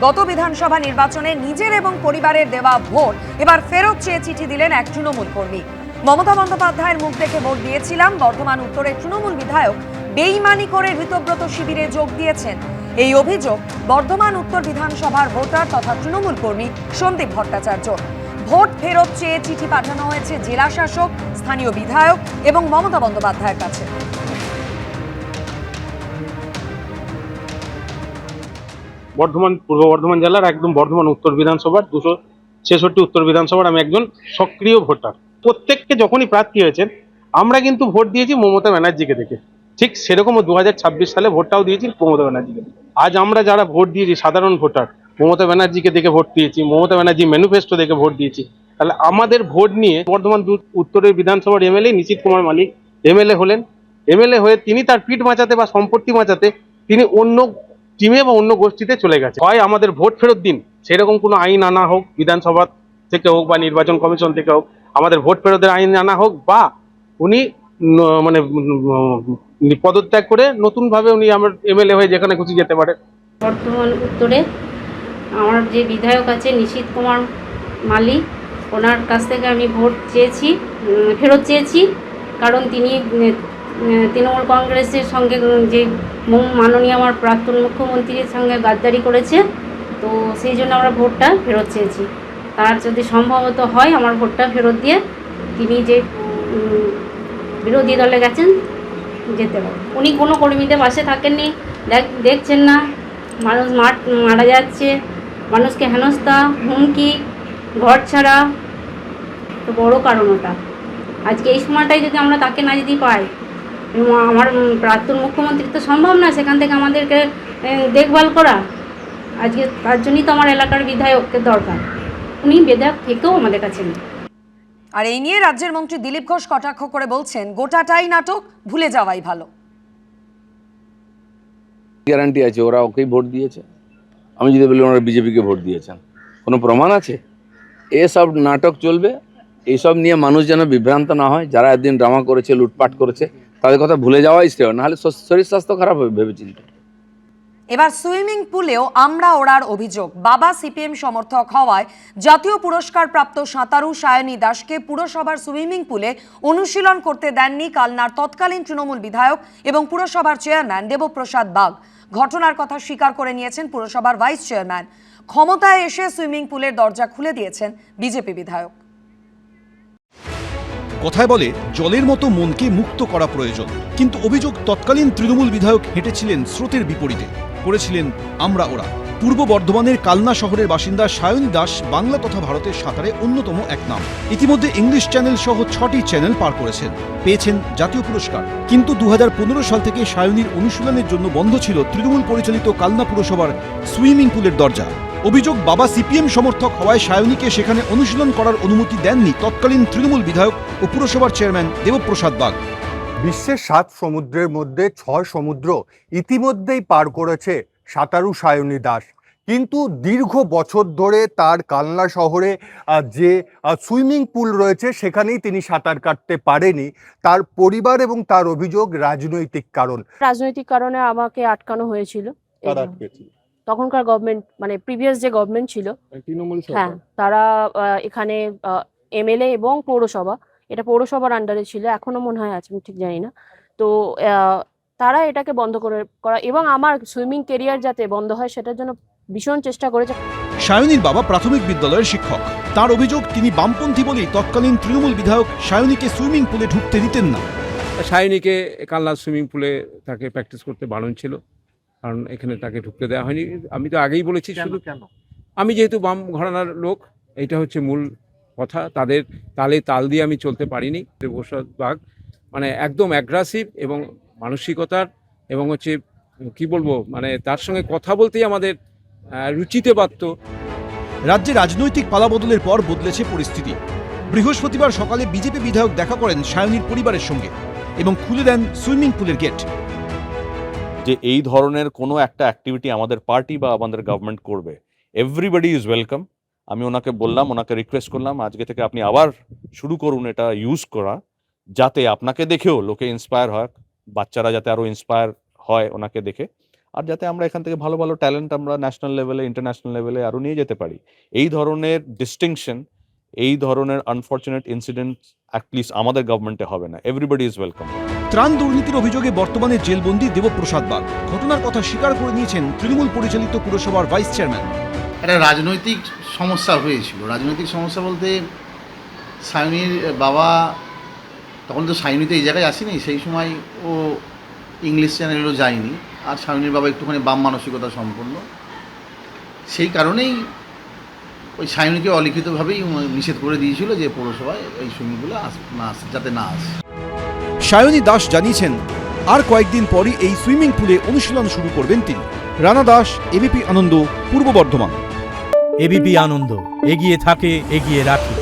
গত বিধানসভা নির্বাচনে নিজের এবং পরিবারের দেওয়া ভোট এবার ফেরত চেয়ে চিঠি দিলেন এক তৃণমূল কর্মী। মমতা বন্দ্যোপাধ্যায়ের মুখ দেখে ভোট দিয়েছিলাম, বর্ধমান উত্তরের তৃণমূল বিধায়ক বেইমানি করে ঋতব্রত শিবিরে যোগ দিয়েছেন। এই অভিযোগ বর্ধমান উত্তর বিধানসভার ভোটার তথা তৃণমূল কর্মী সন্দীপ ভট্টাচার্য। ভোট ফেরত চেয়ে চিঠি পাঠানো হয়েছে জেলা শাসক, স্থানীয় বিধায়ক এবং মমতা বন্দ্যোপাধ্যায়ের কাছে। বর্ধমান পূর্ব বর্ধমান জেলার একদম বর্ধমান উত্তর বিধানসভার 266 উত্তর বিধানসভার আমি একজন সক্রিয় ভোটার। প্রত্যেককে যখনই প্রার্থী হয়েছেন আমরা কিন্তু ভোট দিয়েছি মমতা ব্যানার্জিকে দেখে, ঠিক সেরকম 2026 সালে ভোটটাও দিয়েছি মমতা ব্যানার্জিকে। আজ আমরা যারা ভোট দিয়েছি সাধারণ ভোটার মমতা ব্যানার্জিকে দেখে ভোট দিয়েছি, মমতা ব্যানার্জি ম্যানিফেস্টো দেখে ভোট দিয়েছি। তাহলে আমাদের ভোট নিয়ে বর্ধমান উত্তরের বিধানসভার এমএলএ নিশীথ কুমার মালিক এমএলএ হলেন। এমএলএ হয়ে তিনি তার পিঠ বাঁচাতে বা সম্পত্তি বাঁচাতে তিনি অন্য টিমে বা অন্য গোষ্ঠীতে চলে গেছে। হয় আমাদের ভোট ফেরত দিন, সেরকম কোনো আইন আনা হোক বিধানসভা থেকে হোক বা নির্বাচন কমিশন থেকে হোক, আমাদের ভোট ফেরতের আইন আনা হোক, বা উনি মানে পদত্যাগ করে নতুনভাবে উনি আমার এমএলএ হয়ে যেখানে খুশি যেতে পারে। বর্ধমান উত্তরে আমার যে বিধায়ক আছে নিশীথ কুমার মালি, ওনার কাছ থেকে আমি ভোট চেয়েছি, ফেরত চেয়েছি। কারণ তিনি তৃণমূল কংগ্রেসের সঙ্গে যে মাননীয় আমার প্রাক্তন মুখ্যমন্ত্রীর সঙ্গে গাদ্দারি করেছে, তো সেই জন্য আমরা ভোটটা ফেরত চেয়েছি। তার যদি সম্ভবত হয় আমার ভোটটা ফেরত দিয়ে তিনি যে বিরোধী দলে গেছেন যেতে পারে। উনি কোনো কর্মীদের পাশে থাকেননি, দেখছেন না মানুষ মারা যাচ্ছে, মানুষকে হেনস্থা, হুমকি, ঘর ছাড়া, তো বড় কারণ ওটা। আজকে এই সময়টাই যদি আমরা তাকে না যদি পাই, আমার প্রাক্তন মুখ্যমন্ত্রী তো সম্ভব না সেখান থেকে আমাদেরকে দেখভাল করা। আজকে তার জন্যই তো আমার এলাকার বিধায়ককে দরকার, উনি বিধায়ক থেকেও আমাদের কাছে নেই। আর এই নিয়ে রাজ্যের মন্ত্রী দিলীপ ঘোষ কটাক্ষ করে বলছেন, গোটাটাই নাটক, ভুলে যাওয়াই ভালো। গ্যারান্টি আছে ওরা ওকেই ভোট দিয়েছে? আমি যদি বলি ওনারা বিজেপিকে ভোট দিয়েছেন, কোনো প্রমাণ আছে? এসব নাটক চলবে, এইসব নিয়ে মানুষ যেন বিভ্রান্ত না হয়। যারা একদিন ড্রামা করেছে, লুটপাট করেছে, তাদের কথা ভুলে যাওয়াই শ্রেয়, নাহলে শরীর স্বাস্থ্য খারাপ হবে ভেবেচিন্তে। এবার সুইমিং পুলেও আমরা ওড়ার অভিযোগ। বাবা সিপিএম সমর্থক হওয়ায় জাতীয় পুরস্কার প্রাপ্ত সাঁতারু সায়নী দাসকে পুরসভার সুইমিং পুলে অনুশীলন করতে দেননি কালনার তৎকালীন তৃণমূল বিধায়ক এবং পুরসভার চেয়ারম্যান দেবপ্রসাদ বাগ। ঘটনার কথা স্বীকার করে নিয়েছেন পুরসভার ভাইস চেয়ারম্যান। ক্ষমতায় এসে সুইমিং পুলের দরজা খুলে দিয়েছেন বিজেপি বিধায়ক। কথায় বলে জলের মতো মনকে মুক্ত করা প্রয়োজন, কিন্তু অভিযোগ তৎকালীন তৃণমূল বিধায়ক হেঁটেছিলেন স্রোতের বিপরীতে, করেছিলেন আমরা ওরা। পূর্ব বর্ধমানের কালনা শহরের বাসিন্দা সায়নী দাস বাংলা তথা ভারতের সাঁতারে অন্যতম এক নাম। ইতিমধ্যে ইংলিশ চ্যানেল সহ 6টি চ্যানেল পার করেছেন, পেয়েছেন জাতীয় পুরস্কার। কিন্তু 2015 সাল থেকে সায়নীর অনুশীলনের জন্য বন্ধ ছিল তৃণমূল পরিচালিত কালনা পুরসভার সুইমিং পুলের দরজা। অভিযোগ, বাবা সিপিএম সমর্থক হওয়ায় সায়নীকে সেখানে অনুশীলন করার অনুমতি দেননি তৎকালীন তৃণমূল বিধায়ক ও পুরসভার চেয়ারম্যান দেবপ্রসাদ বাগ। বিশ্বের 7 সমুদ্রের মধ্যে 6 সমুদ্র ইতিমধ্যেই পার করেছে সাঁতারু সায়নী দাস, কিন্তু দীর্ঘ বছর ধরে তার কালনা শহরে যে সুইমিং পুল রয়েছে সেখানেই তিনি সাঁতার কাটতে পারেনি। তার পরিবার এবং তার অভিযোগ রাজনৈতিক কারণে আমাকে আটকানো হয়েছিল। তখনকার গভর্নমেন্ট, মানে প্রিভিয়াস যে গভর্নমেন্ট ছিল, হ্যাঁ, তারা এখানে এমএলএ এবং পৌরসভা, এটা পৌরসভার আন্ডারে ছিল, এখনো মনে হয় আছে, আমি ঠিক জানি না। তো তারা এটাকে বন্ধ করা এবং আমার সুইমিং কেরিয়ার যাতে বন্ধ হয় সেটার জন্য ভীষণ চেষ্টা করেছে। সায়নীর বাবা প্রাথমিক বিদ্যালয়ের শিক্ষক। তার অভিযোগ, তিনি বামপন্থী বলেই তৎকালীন তৃণমূল বিধায়ক সায়নীকে সুইমিং পুলে ঢুকতে দিতেন না। সায়নীকে কালনা সুইমিং পুলে তাকে প্র্যাকটিস করতে বারণ ছিল, কারণ এখানে তাকে ঢুকতে দেওয়া হয়নি। আমি তো আগেই বলেছি, শুধু আমি যেহেতু বাম ঘরানার লোক, এইটা হচ্ছে মূল কথা। তাদের তালে তাল দিয়ে আমি চলতে পারিনি। দেবপ্রসাদ বাগ মানে একদম অ্যাগ্রেসিভ এবং মানসিকতার, এবং হচ্ছে কি বলবো, মানে তার সঙ্গে কথা বলতেই আমাদের রুচিতে বাধ্য। রাজ্যে রাজনৈতিক পালাবদলের পর বদলেছে পরিস্থিতি। বৃহস্পতিবার সকালে বিজেপি বিধায়ক দেখা করেন সায়নীর পরিবারের সঙ্গে এবং খুলে দেন সুইমিং পুলের গেট। যে এই ধরনের কোনো একটা অ্যাক্টিভিটি আমাদের পার্টি বা আমাদের গভর্নমেন্ট করবে, এভরিবডি ইজ ওয়েলকাম। আমি ওনাকে বললাম, ওনাকে রিকোয়েস্ট করলাম, আজকে থেকে আপনি আবার শুরু করুন এটা ইউজ করা, যাতে আপনাকে দেখেও লোকে ইন্সপায়ার হয়, বাচ্চারা যাতে আরও ইন্সপায়ার হয় ওনাকে দেখে। আর যাতে আমরা এখান থেকে ভালো ভালো ট্যালেন্ট আমরা ন্যাশনাল লেভেলে ইন্টারন্যাশনাল লেভেলে আরও নিয়ে যেতে পারি। এই ধরনের ডিস্টিংশন, এই ধরনের আনফর্চুনেট ইনসিডেন্ট অ্যাটলিস্ট আমাদের গভর্নমেন্টে হবে না। Everybody is welcome. ত্রাণ দুর্নীতির অভিযোগে বর্তমানে জেলবন্দি দেবপ্রসাদ বাগ ঘটনার কথা স্বীকার করে নিয়েছেন তৃণমূল পরিচালিত পুরসভার ভাইস চেয়ারম্যান। একটা রাজনৈতিক সমস্যা হয়েছিল। রাজনৈতিক সমস্যা বলতে সায়নীর বাবা, তখন তো সায়নী তো এই জায়গায় আসেনি, সেই সময় ও ইংলিশ চ্যানেলেও যায়নি, আর সায়নীর বাবা একটুখানি বাম মানসিকতা সম্পন্ন, সেই কারণেই ওই সায়নীকে অলিখিতভাবেই নিষেধ করে দিয়েছিল যে পৌরসভায় এই সুইমিংগুলো যাতে না আসে। সায়নী দাস জানিয়েছেন আর কয়েকদিন পরই এই সুইমিং পুলে অনুশীলন শুরু করবেন তিনি। রানা দাস, এবিপি আনন্দ, পূর্ব বর্ধমান। এবিপি আনন্দ, এগিয়ে থাকে, এগিয়ে রাখে।